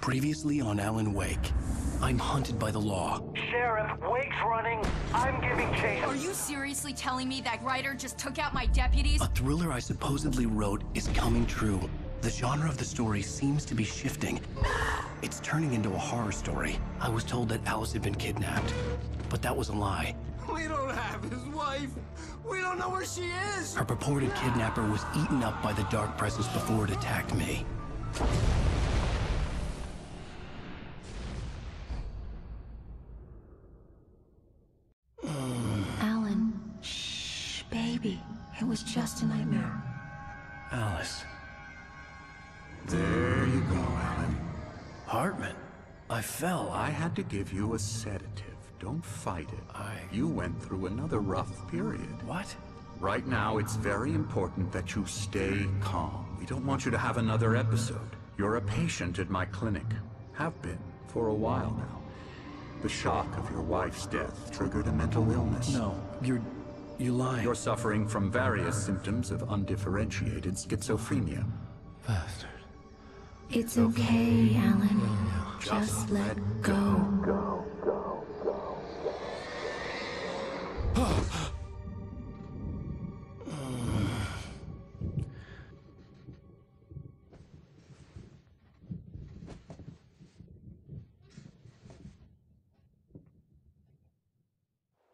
Previously on Alan Wake, I'm hunted by the law. Sheriff, Wake's running. I'm giving chase. Are you seriously telling me that writer just took out my deputies? A thriller I supposedly wrote is coming true. The genre of the story seems to be shifting. It's turning into a horror story. I was told that Alice had been kidnapped, but that was a lie. We don't have his wife. We don't know where she is. Her purported kidnapper was eaten up by the dark presence before it attacked me. Alan, shh, baby. It was just a nightmare. Alice. There you go, Alan. Hartman. I fell. I had to give you a sedative. Don't fight it. You went through another rough period. What? Right now, it's very important that you stay calm. We don't want you to have another episode. You're a patient at my clinic. Have been for a while now. The shock of your wife's death triggered a mental illness. No, you're lying. You're suffering from various symptoms of undifferentiated schizophrenia. Bastard. It's okay, Alan. Just let go.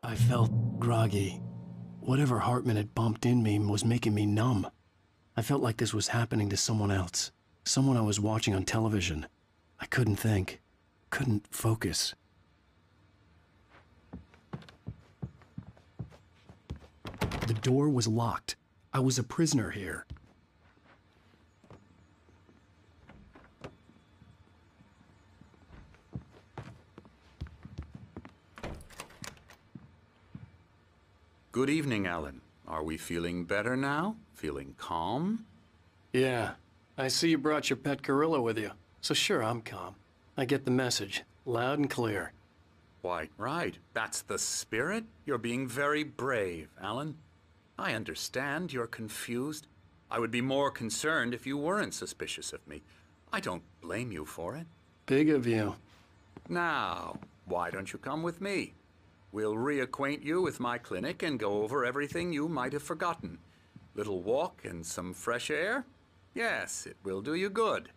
I felt groggy. Whatever Hartman had bumped in me was making me numb. I felt like this was happening to someone else. Someone I was watching on television. I couldn't think. Couldn't focus. The door was locked. I was a prisoner here. Good evening, Alan. Are we feeling better now? Feeling calm? Yeah. I see you brought your pet gorilla with you. So sure, I'm calm. I get the message. Loud and clear. Why, right. That's the spirit. You're being very brave, Alan. I understand you're confused. I would be more concerned if you weren't suspicious of me. I don't blame you for it. Big of you. Now, why don't you come with me? We'll reacquaint you with my clinic and go over everything you might have forgotten. Little walk and some fresh air? Yes, it will do you good.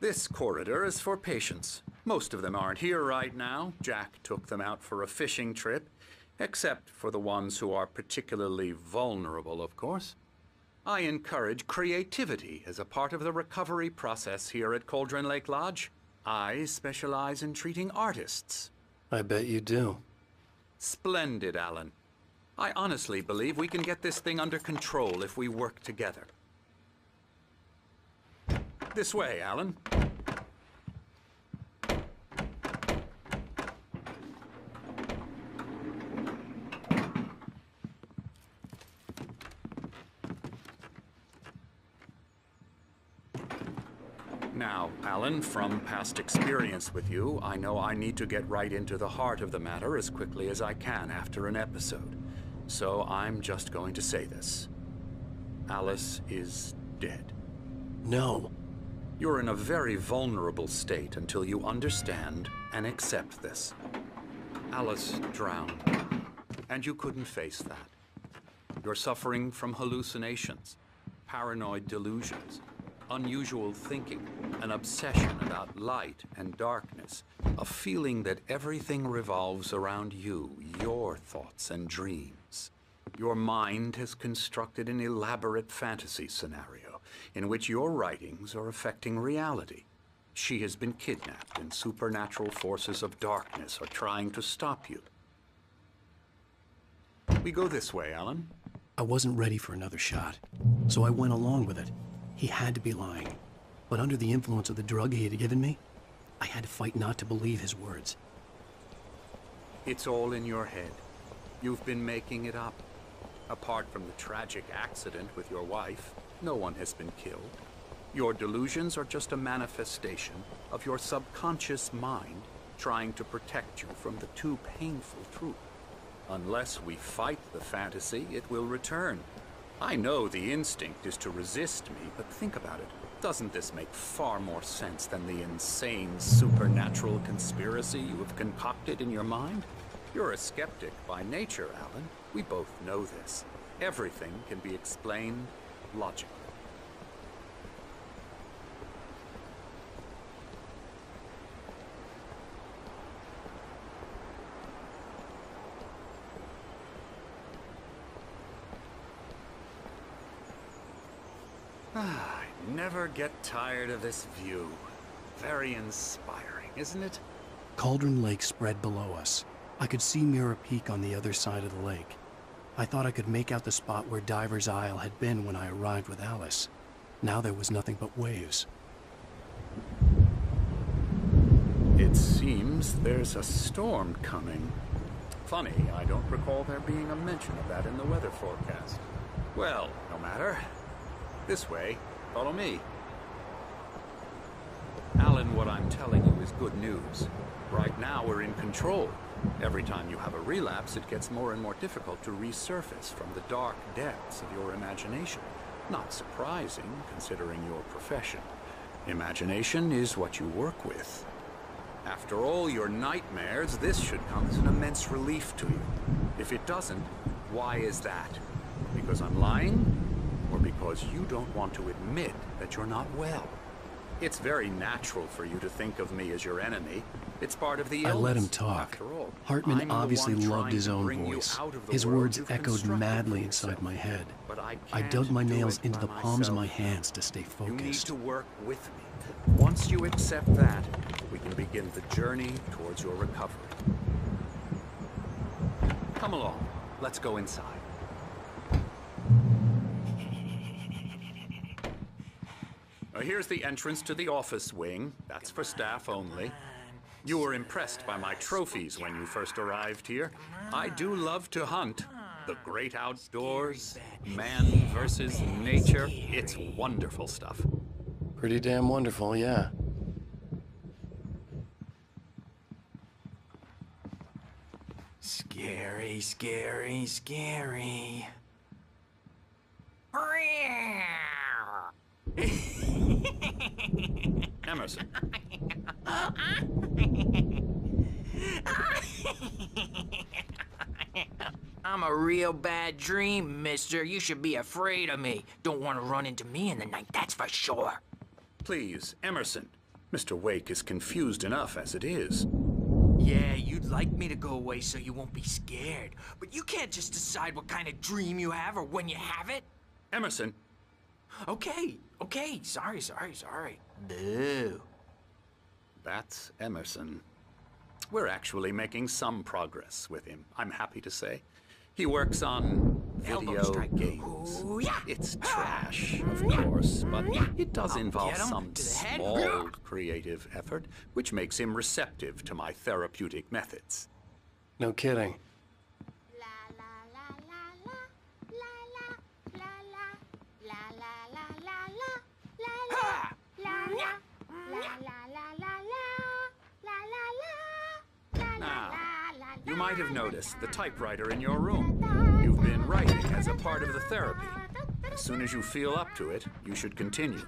This corridor is for patients. Most of them aren't here right now. Jack took them out for a fishing trip, except for the ones who are particularly vulnerable, of course. I encourage creativity as a part of the recovery process here at Cauldron Lake Lodge. I specialize in treating artists. I bet you do. Splendid, Alan. I honestly believe we can get this thing under control if we work together. This way, Alan. Now, Alan, from past experience with you, I know I need to get right into the heart of the matter as quickly as I can after an episode. So I'm just going to say this. Alice is dead. No. You're in a very vulnerable state until you understand and accept this. Alice drowned, and you couldn't face that. You're suffering from hallucinations, paranoid delusions, unusual thinking, an obsession about light and darkness, a feeling that everything revolves around you, your thoughts and dreams. Your mind has constructed an elaborate fantasy scenario in which your writings are affecting reality. She has been kidnapped and supernatural forces of darkness are trying to stop you. We go this way, Alan. I wasn't ready for another shot, so I went along with it. He had to be lying. But under the influence of the drug he had given me, I had to fight not to believe his words. It's all in your head. You've been making it up. Apart from the tragic accident with your wife, no one has been killed. Your delusions are just a manifestation of your subconscious mind trying to protect you from the too painful truth. Unless we fight the fantasy, it will return. I know the instinct is to resist me, but think about it. Doesn't this make far more sense than the insane supernatural conspiracy you have concocted in your mind? You're a skeptic by nature, Alan. We both know this. Everything can be explained logically. I never get tired of this view. Very inspiring, isn't it? Cauldron Lake spread below us. I could see Mirror Peak on the other side of the lake. I thought I could make out the spot where Diver's Isle had been when I arrived with Alice. Now there was nothing but waves. It seems there's a storm coming. Funny, I don't recall there being a mention of that in the weather forecast. Well, no matter. This way. Follow me. Alan, what I'm telling you is good news. Right now, we're in control. Every time you have a relapse, it gets more and more difficult to resurface from the dark depths of your imagination. Not surprising, considering your profession. Imagination is what you work with. After all your nightmares, this should come as an immense relief to you. If it doesn't, why is that? Because I'm lying? Or because you don't want to admit that you're not well? It's very natural for you to think of me as your enemy. It's part of the illness. I let him talk. After all, Hartman obviously loved his own voice. His words echoed madly inside my head. I dug my nails into the palms of my hands to stay focused. You need to work with me. Once you accept that, we can begin the journey towards your recovery. Come along. Let's go inside. Here's the entrance to the office wing. That's for staff only. You were impressed by my trophies when you first arrived here. I do love to hunt. The great outdoors, man versus nature. It's wonderful stuff. Pretty damn wonderful, yeah. Scary, scary, scary. Emerson. I'm a real bad dream, mister. You should be afraid of me. Don't want to run into me in the night, that's for sure. Please, Emerson. Mr. Wake is confused enough as it is. Yeah, you'd like me to go away so you won't be scared. But you can't just decide what kind of dream you have or when you have it. Emerson. Okay. Sorry. Boo. That's Emerson. We're actually making some progress with him, I'm happy to say. He works on video games. Ooh, yeah. It's trash, of course, but it does involve some small creative effort, which makes him receptive to my therapeutic methods. No kidding. You might have noticed the typewriter in your room. You've been writing as a part of the therapy. As soon as you feel up to it, you should continue.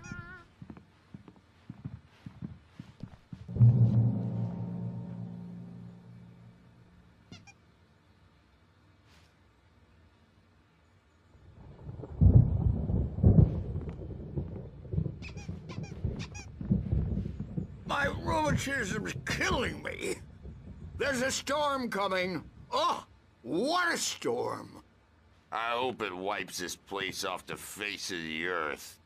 My rheumatism's killing me. There's a storm coming. Oh, what a storm. I hope it wipes this place off the face of the earth.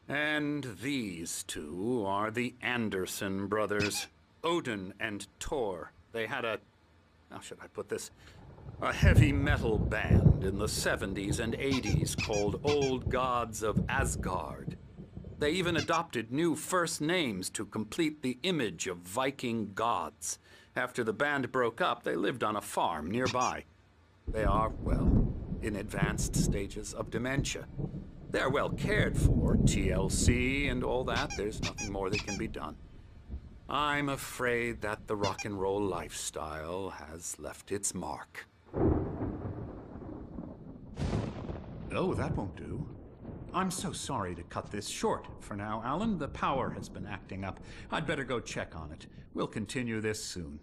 And these two are the Anderson brothers, Odin and Thor. They had how should I put this? A heavy metal band in the 70s and 80s called Old Gods of Asgard. They even adopted new first names to complete the image of Viking gods. After the band broke up, they lived on a farm nearby. They are, well, in advanced stages of dementia. They're well cared for, TLC and all that. There's nothing more that can be done. I'm afraid that the rock and roll lifestyle has left its mark. Oh, that won't do. I'm so sorry to cut this short for now, Alan. The power has been acting up. I'd better go check on it. We'll continue this soon.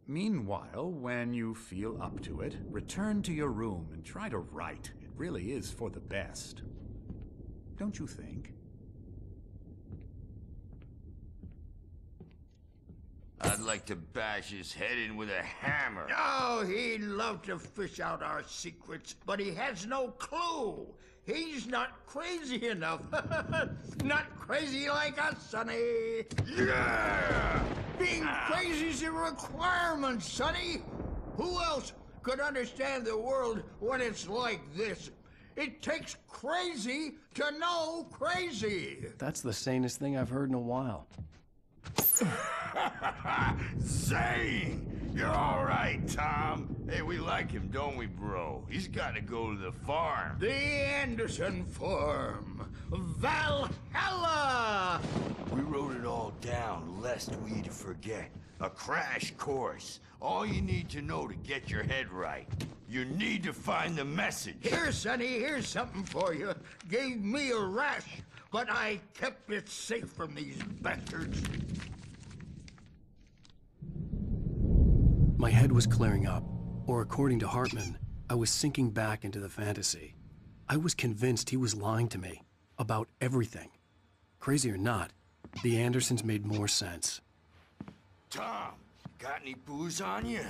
Meanwhile, when you feel up to it, return to your room and try to write. It really is for the best. Don't you think? I'd like to bash his head in with a hammer. Oh, he'd love to fish out our secrets, but he has no clue. He's not crazy enough. Not crazy like us, Sonny. Yeah! Being crazy's a requirement, Sonny. Who else could understand the world when it's like this? It takes crazy to know crazy. That's the sanest thing I've heard in a while. Zane! You're all right, Tom. Hey, we like him, don't we, bro? He's got to go to the farm. The Anderson Farm. Valhalla! We wrote it all down, lest we forget. A crash course. All you need to know to get your head right. You need to find the message. Here, Sonny, here's something for you. Gave me a rash, but I kept it safe from these bastards. My head was clearing up, or according to Hartman, I was sinking back into the fantasy. I was convinced he was lying to me about everything. Crazy or not, the Andersons made more sense. Tom, got any booze on you?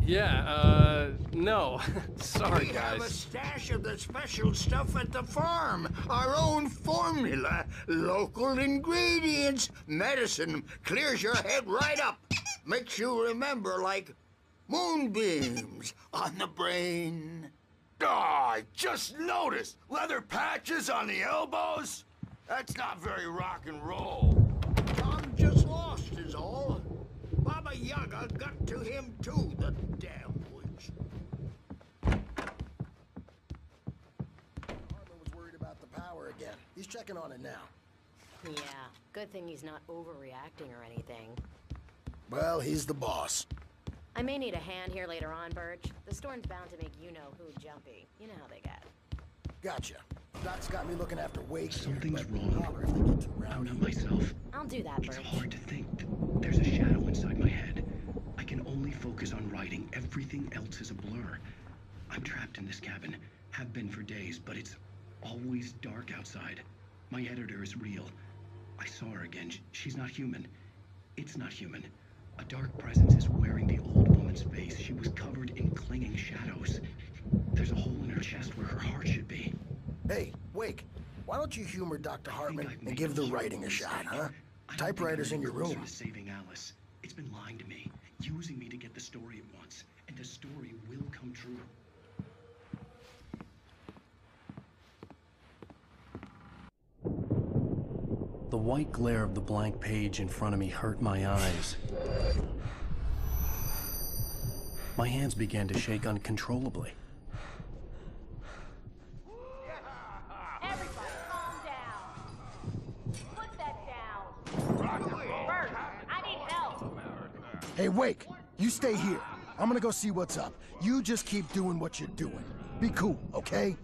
Yeah, no. Sorry, We have a guys. stash of the special stuff at the farm. Our own formula. Local ingredients. Medicine clears your head right up. Makes you remember like moonbeams on the brain. Oh, I just noticed. Leather patches on the elbows? That's not very rock and roll. Tom just lost is all. Baba Yaga got to him too, the damn witch. Hartman was worried about the power again. He's checking on it now. Yeah, good thing he's not overreacting or anything. Well, he's the boss. I may need a hand here later on, Birch. The storm's bound to make you-know-who jumpy. You know how they get. Gotcha. Doc's got me looking after Wake. Something's but wrong. holler if they get too I'm rowdy. not myself. I'll do that, It's Birch. hard to think. There's a shadow inside my head. I can only focus on writing. Everything else is a blur. I'm trapped in this cabin. Have been for days, but it's always dark outside. My editor is real. I saw her again. She's not human. It's not human. A dark presence is wearing the old woman's face. She was covered in clinging shadows. There's a hole in her chest where her heart should be. Hey, Wake, why don't you humor Dr. Hartman and give the writing a shot, huh? Typewriter's in your room. Saving Alice. It's been lying to me, using me to get the story it wants, and the story will come true. The white glare of the blank page in front of me hurt my eyes. My hands began to shake uncontrollably. Everybody, calm down. Put that down. Bert, I need help. Hey, Wake, you stay here. I'm gonna go see what's up. You just keep doing what you're doing. Be cool, okay?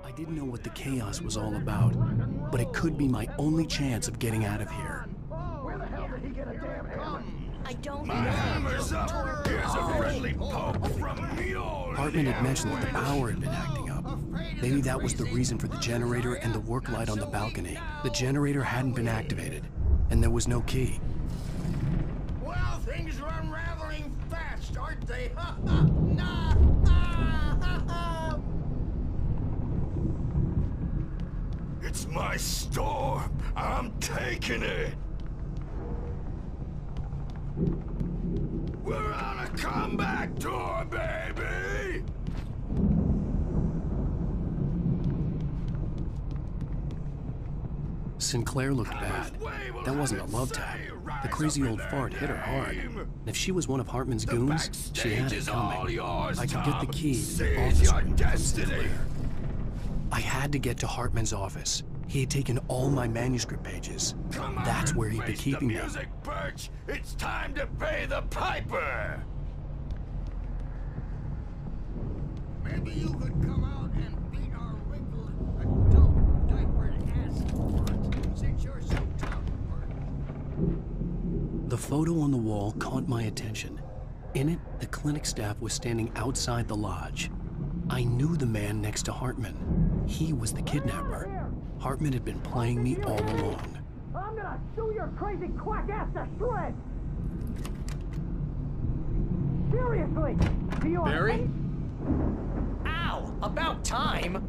I didn't know what the chaos was all about, but it could be my only chance of getting out of here. Where the hell did he get a damn hammer? I don't My know. hammer's up. Here's a friendly poke from Mjolnir. Hartman had mentioned that the power had been acting up. Maybe that was the reason for the generator and the work light on the balcony. The generator hadn't been activated, and there was no key. Well, things are unraveling fast, aren't they? It's my storm. I'm taking it. We're on a comeback tour, baby! Sinclair looked bad. That wasn't a love tap. The crazy old fart hit her hard. And if she was one of Hartman's goons, she had it coming. I could get the key to the office room from Sinclair. I had to get to Hartman's office. He had taken all my manuscript pages. That's where he'd be keeping them. Music, Birch. It's time to pay the piper. Maybe you could come out and beat our wrinkled adult diapered ass for it, since you're so tough. The photo on the wall caught my attention. In it, the clinic staff was standing outside the lodge. I knew the man next to Hartman. He was the kidnapper. Hartman had been playing me all along. I'm gonna sue your crazy quack ass to shreds! Seriously! Do you Barry? Ow! About time!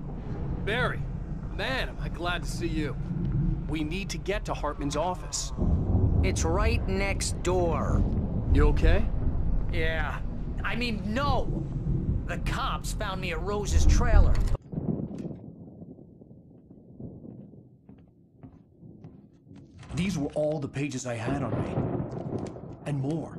Barry, man, am I glad to see you. We need to get to Hartman's office. It's right next door. You okay? Yeah. I mean, no! The cops found me at Rose's trailer. These were all the pages I had on me. And more.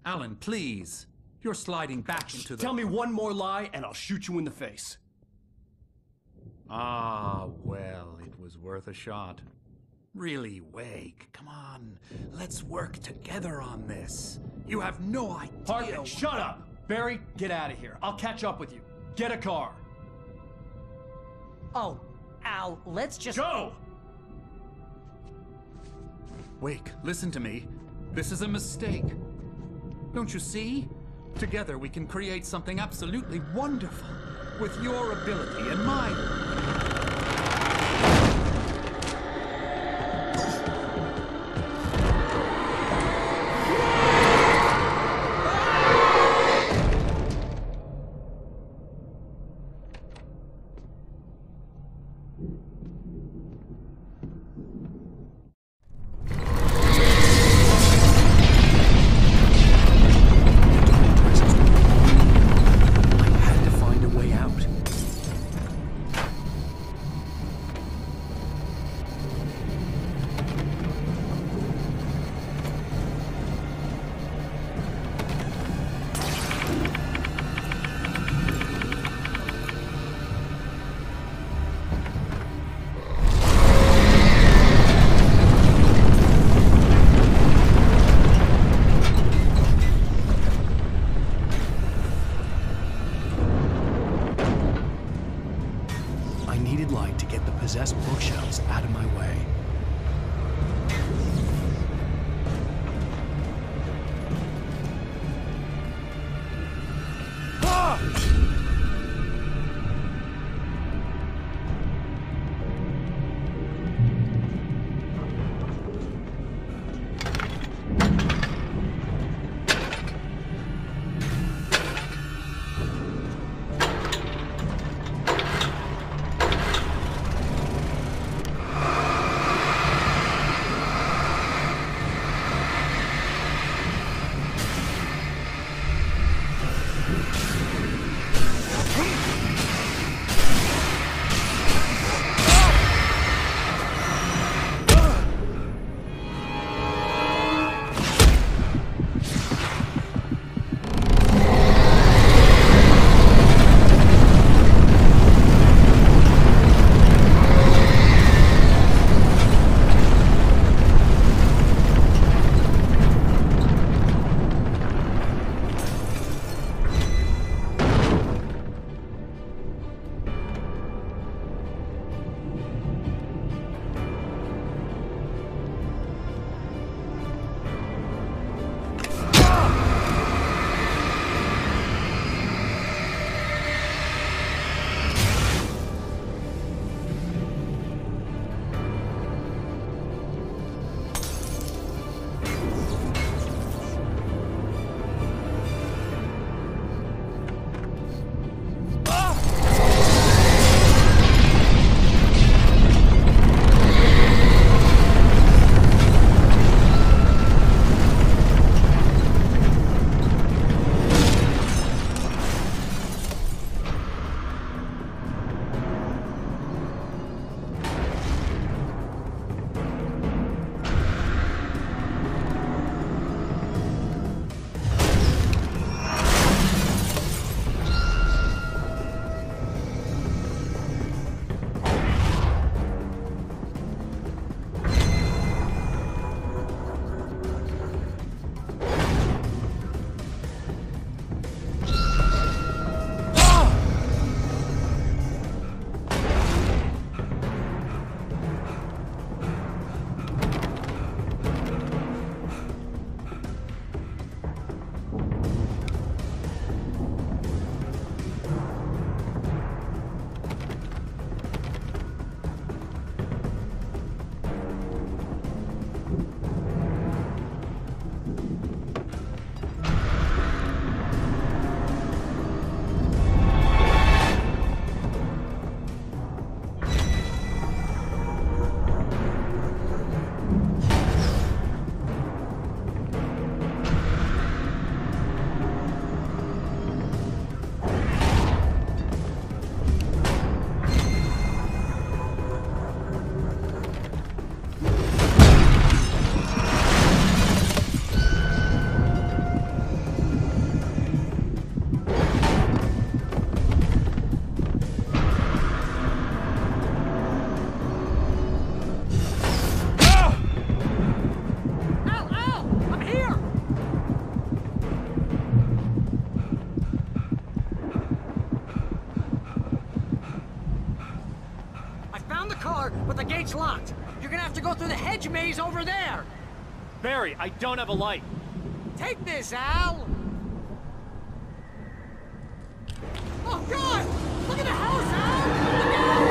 Alan, please. You're sliding back into the... Tell me one more lie and I'll shoot you in the face. Ah, well, it was worth a shot. Really, Wake, come on. Let's work together on this. You have no idea... Hartman, shut up! Barry, get out of here. I'll catch up with you. Get a car. Oh, Al, let's just... Go! Wake, listen to me. This is a mistake. Don't you see? Together we can create something absolutely wonderful. With your ability and mine. hedge maze over there! Barry, I don't have a light. Take this, Al! Oh, God! Look at the house, Al! Look out!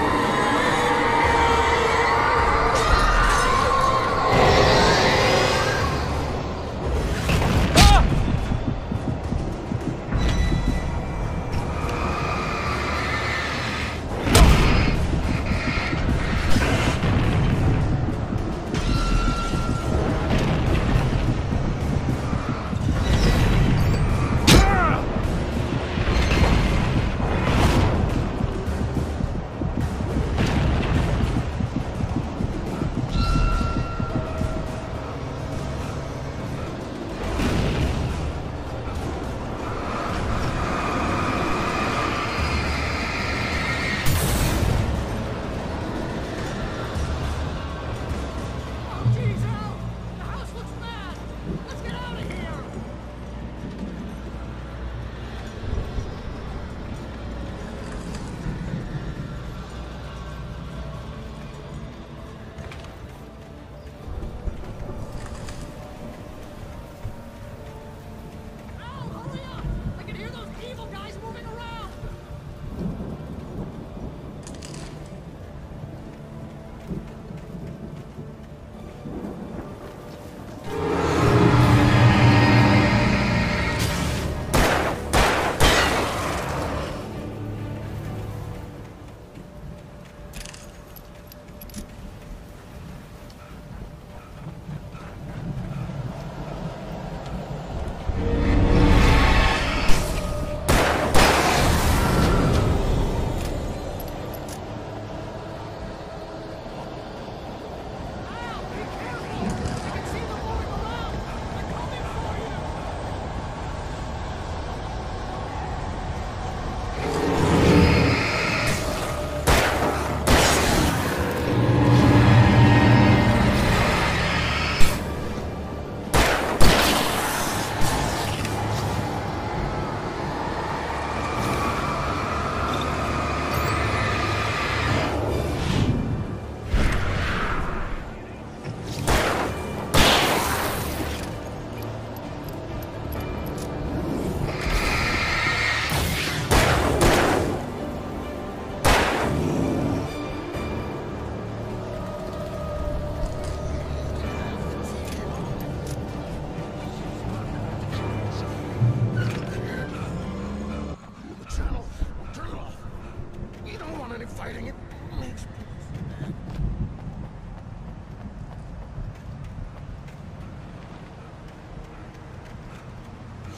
Fighting it makes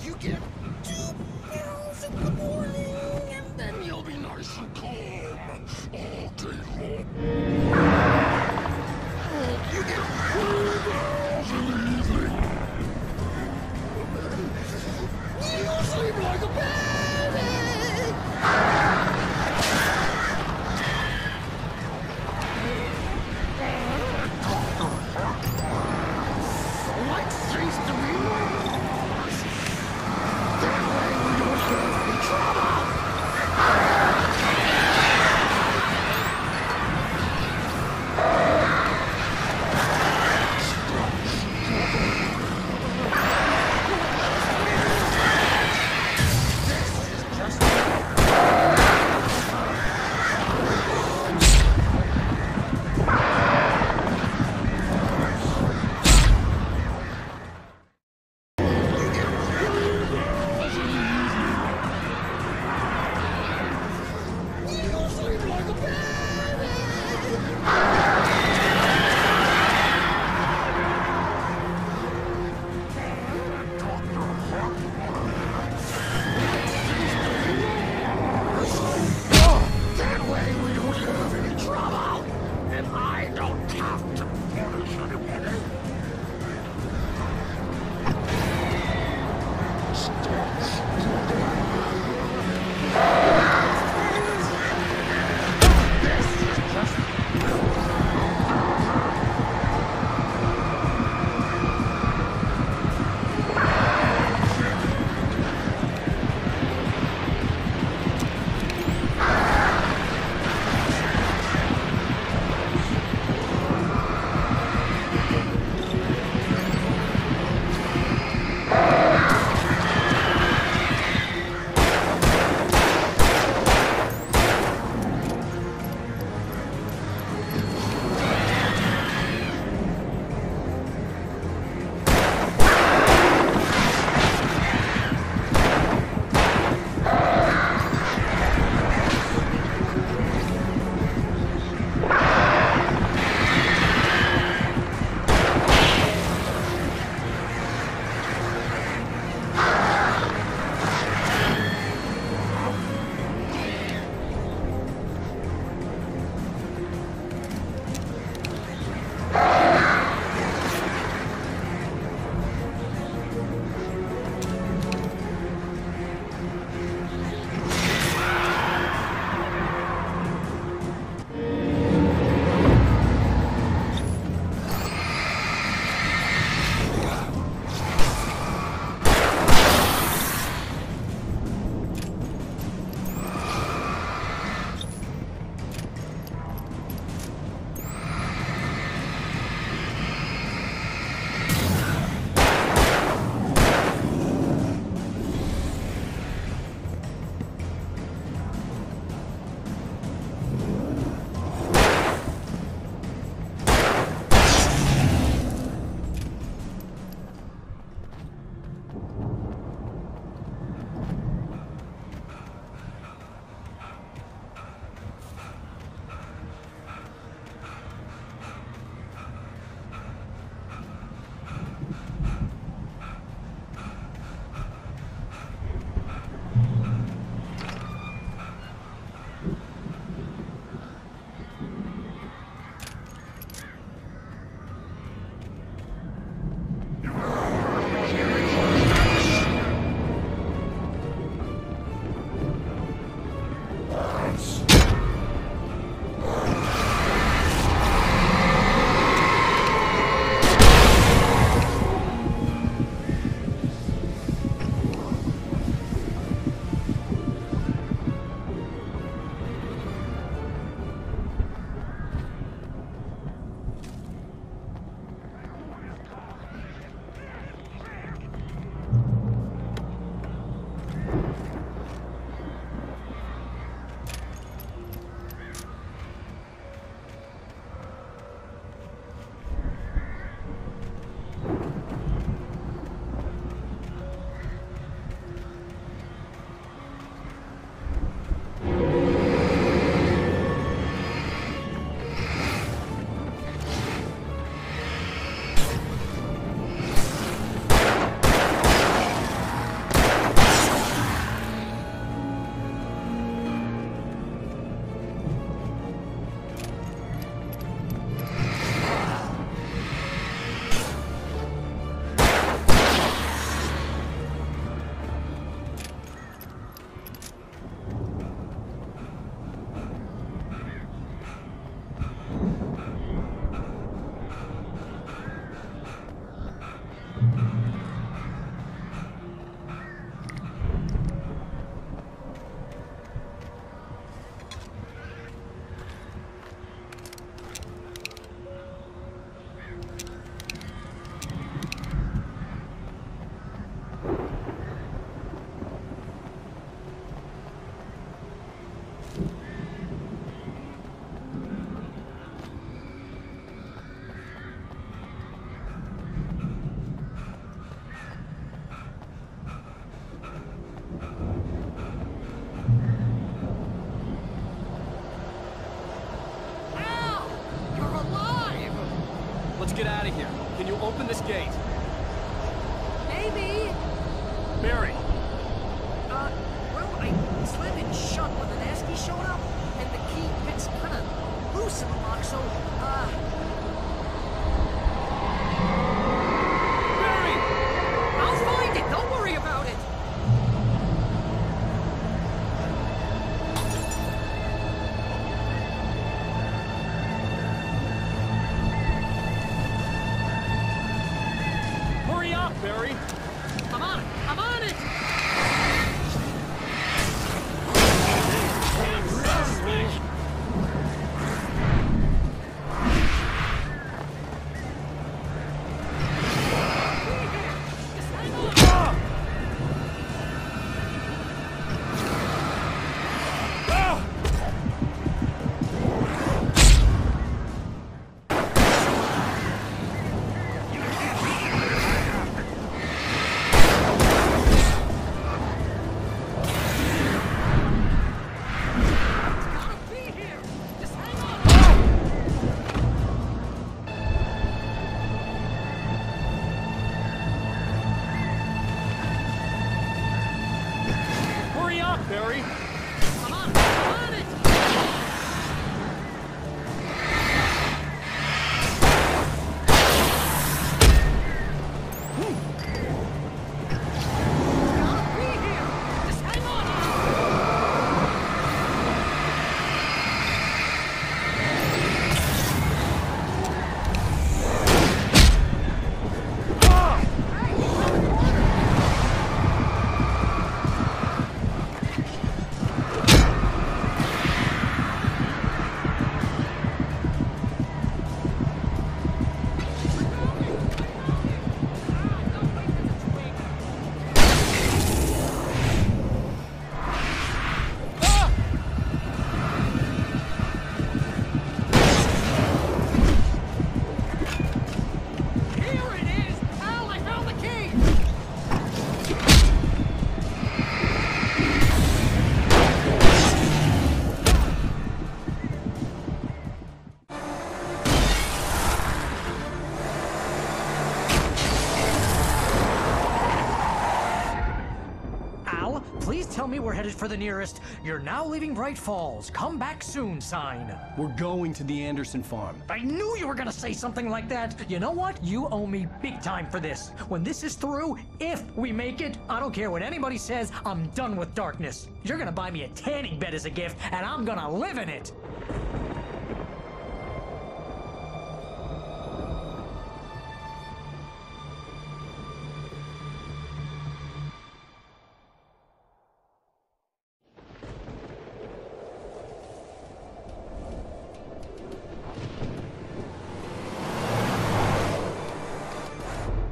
you get 2 pills in the morning, and then you'll be nice and calm all day long. You get 4 pills in the evening. You sleep like a baby. up, Barry. I'm on it! I'm on it! Barry. I'm on it! I'm on it! Gotta be here! Just hang on! Please tell me we're headed for the nearest "You're now leaving Bright Falls. Come back soon" sign. We're going to the Anderson farm. I knew you were gonna say something like that. You know what? You owe me big time for this. When this is through, if we make it, I don't care what anybody says, I'm done with darkness. You're gonna buy me a tanning bed as a gift, and I'm gonna live in it.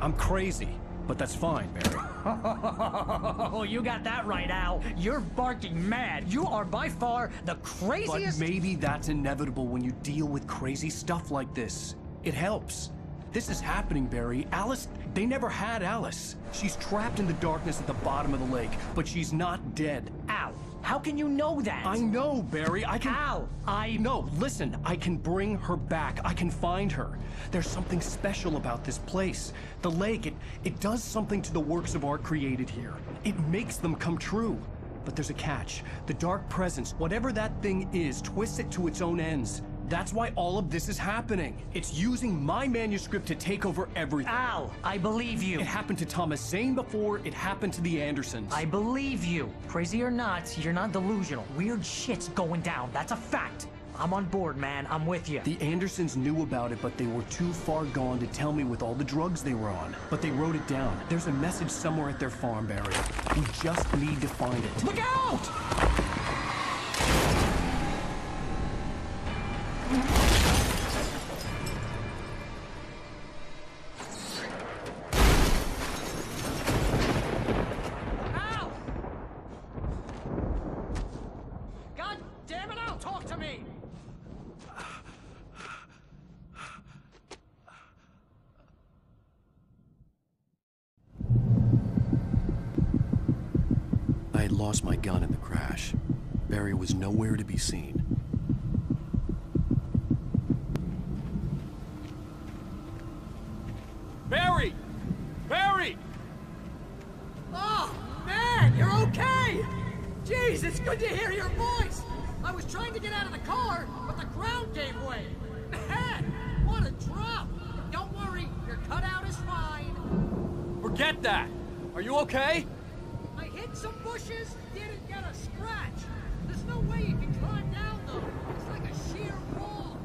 I'm crazy, but that's fine, Barry. Oh, you got that right, Al. You're barking mad. You are by far the craziest— But maybe that's inevitable when you deal with crazy stuff like this. It helps. This is happening, Barry. Alice, they never had Alice. She's trapped in the darkness at the bottom of the lake, but she's not dead. Al, how can you know that? I know, Barry. I can— Al, No, listen. I can bring her back. I can find her. There's something special about this place. The lake, it does something to the works of art created here. It makes them come true. But there's a catch. The dark presence, whatever that thing is, twists it to its own ends. That's why all of this is happening. It's using my manuscript to take over everything. Al, I believe you. It happened to Thomas Zane before, it happened to the Andersons. I believe you. Crazy or not, you're not delusional. Weird shit's going down. That's a fact. I'm on board, man. I'm with you. The Andersons knew about it, but they were too far gone to tell me with all the drugs they were on. But they wrote it down. There's a message somewhere at their farm, Barry. We just need to find it. Look out! I had lost my gun in the crash. Barry was nowhere to be seen. Barry! Barry! Oh, man, you're okay! Jeez, it's good to hear your voice! I was trying to get out of the car, but the ground gave way. Man, what a drop! Don't worry, your cutout is fine. Forget that! Are you okay? I hit some bushes, didn't get a scratch. There's no way you can climb down, though. It's like a sheer wall.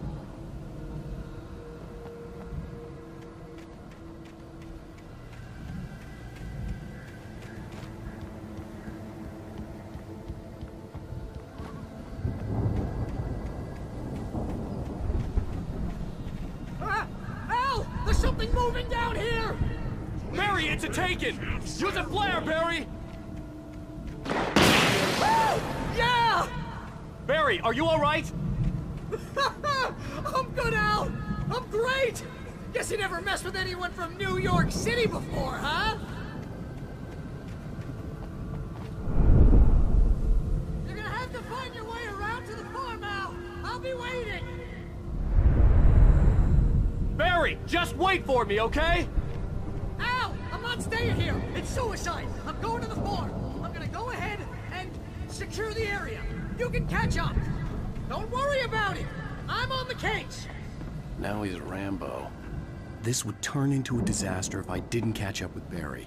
moving down here! Barry, it's a taken! Use a flare, Barry! Yeah! Barry, are you alright? I'm good, Al! I'm great! Guess you never messed with anyone from New York City before, huh? You're gonna have to find your way around to the farm, Al! I'll be waiting! Barry, just wait for me, okay? Al! I'm not staying here! It's suicide! I'm going to the farm! I'm gonna go ahead and secure the area. You can catch up! Don't worry about it! I'm on the case! Now he's Rambo. This would turn into a disaster if I didn't catch up with Barry.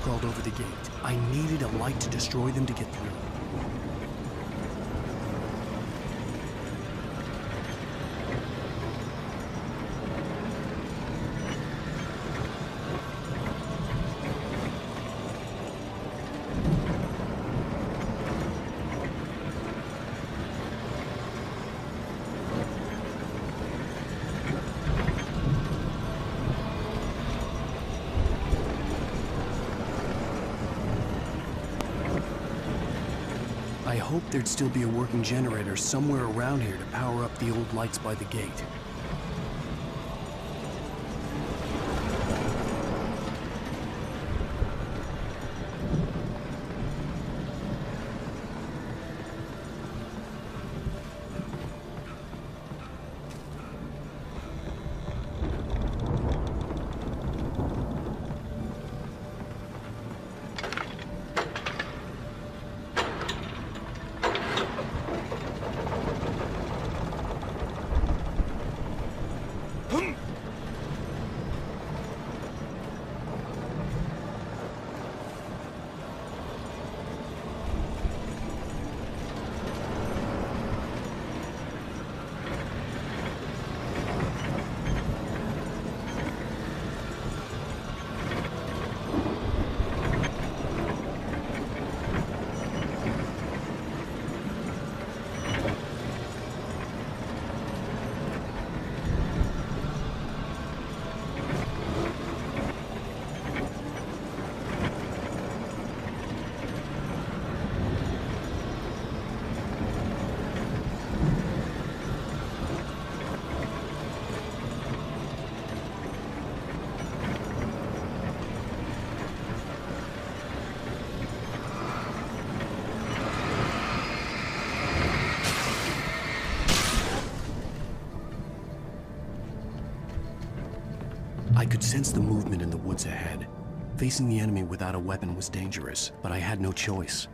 Crawled over the gate. I needed a light to destroy them to get through. I hoped there'd still be a working generator somewhere around here to power up the old lights by the gate. I could sense the movement in the woods ahead. Facing the enemy without a weapon was dangerous, but I had no choice.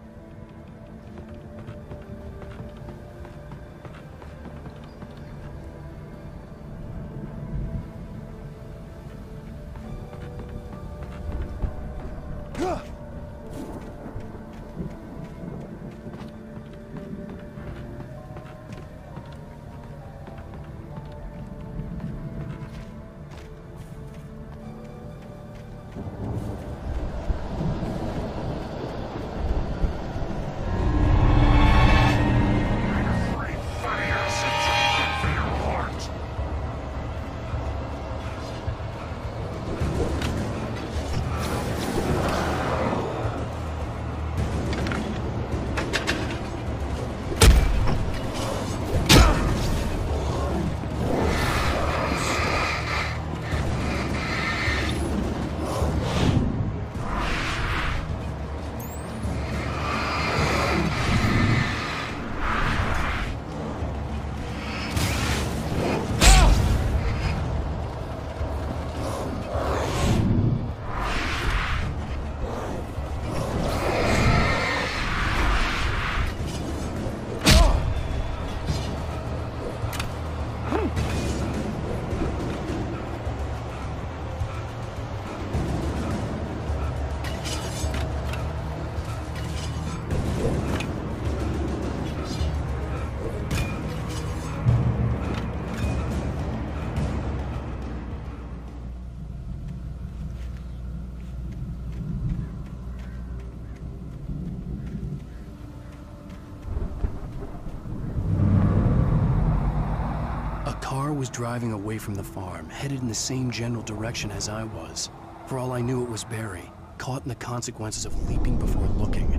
Was driving away from the farm, headed in the same general direction as I was. For all I knew, it was Barry, caught in the consequences of leaping before looking.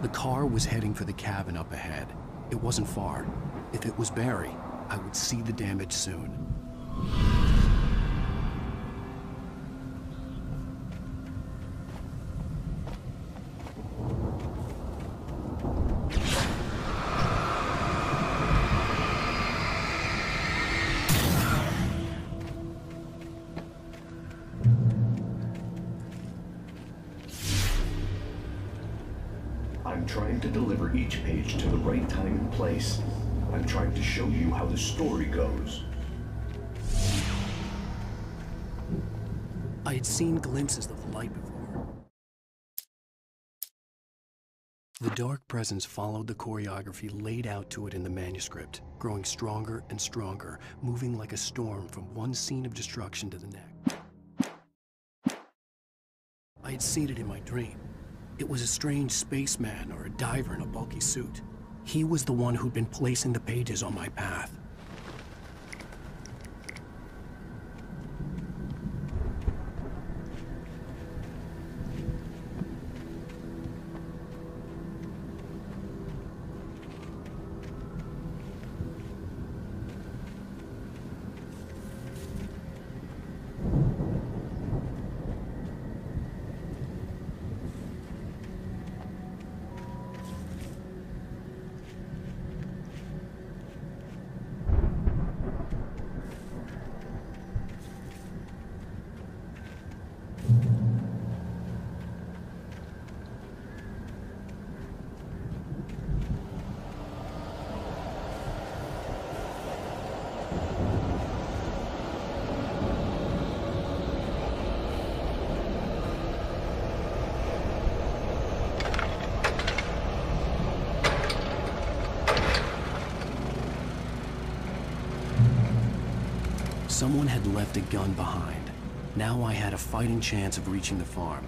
The car was heading for the cabin up ahead. It wasn't far. If it was Barry, I would see the damage soon. I'm trying to deliver each page to the right time and place. I'm trying to show you how the story goes. I had seen glimpses of the light before. The dark presence followed the choreography laid out to it in the manuscript, growing stronger and stronger, moving like a storm from one scene of destruction to the next. I had seen it in my dream. It was a strange spaceman or a diver in a bulky suit. He was the one who'd been placing the pages on my path. Someone had left a gun behind. Now I had a fighting chance of reaching the farm.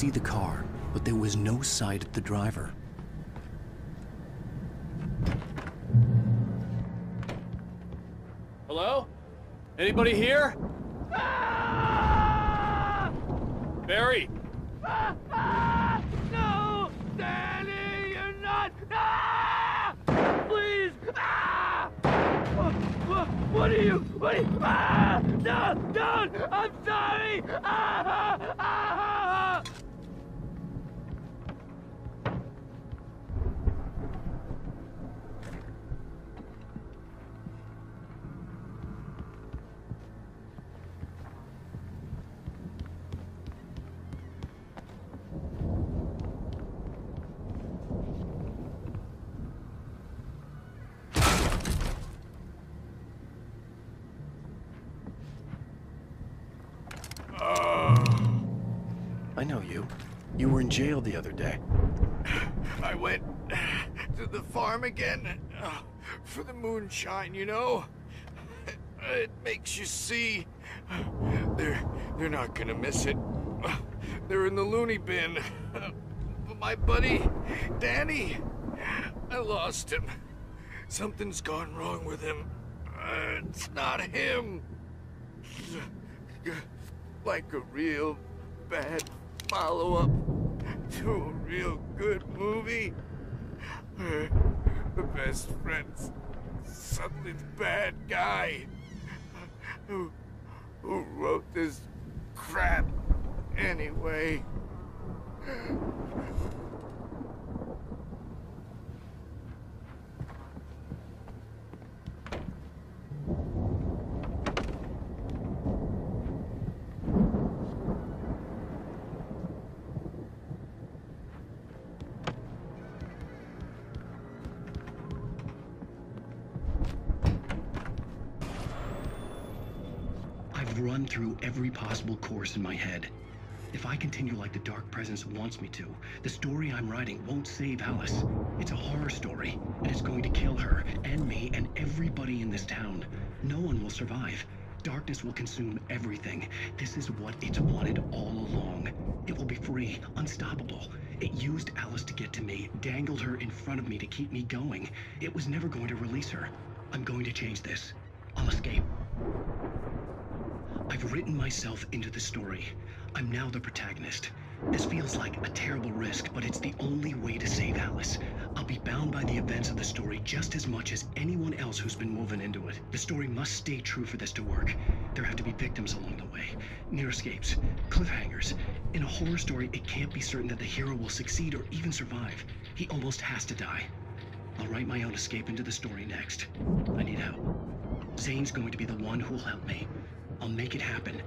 see the car, but there was no sight of the driver. Hello? Anybody here? Barry! No! Danny, you're not! Please! What are you? What are you? No! Don't! I'm sorry! I know you. You were in jail the other day. I went to the farm again for the moonshine, you know? It makes you see. They're not gonna miss it. They're in the loony bin. But my buddy, Danny, I lost him. Something's gone wrong with him. It's not him. Like a real bad follow-up to a real good movie where the best friend's suddenly the bad guy who wrote this crap anyway. I've run through every possible course in my head. If I continue like the Dark Presence wants me to, the story I'm writing won't save Alice. It's a horror story, and it's going to kill her, and me, and everybody in this town. No one will survive. Darkness will consume everything. This is what it's wanted all along. It will be free, unstoppable. It used Alice to get to me, dangled her in front of me to keep me going. It was never going to release her. I'm going to change this. I'll escape. I've written myself into the story. I'm now the protagonist. This feels like a terrible risk, but it's the only way to save Alice. I'll be bound by the events of the story just as much as anyone else who's been woven into it. The story must stay true for this to work. There have to be victims along the way, near escapes, cliffhangers. In a horror story, it can't be certain that the hero will succeed or even survive. He almost has to die. I'll write my own escape into the story next. I need help. Zane's going to be the one who will help me. I'll make it happen.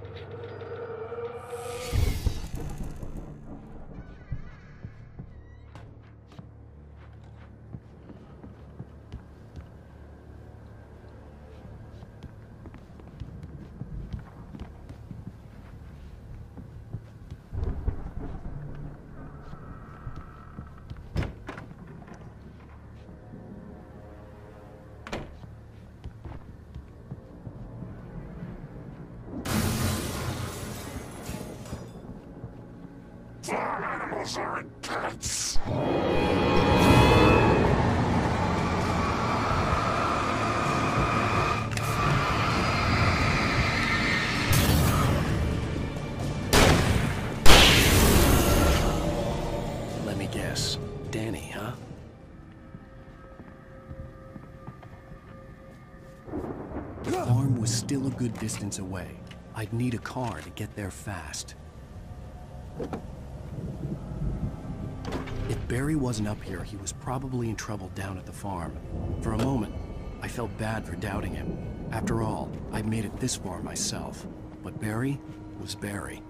Farm animals aren't pets. Let me guess. Danny, huh? The farm was still a good distance away. I'd need a car to get there fast. If Barry wasn't up here, he was probably in trouble down at the farm. For a moment, I felt bad for doubting him. After all, I'd made it this far myself. But Barry was Barry.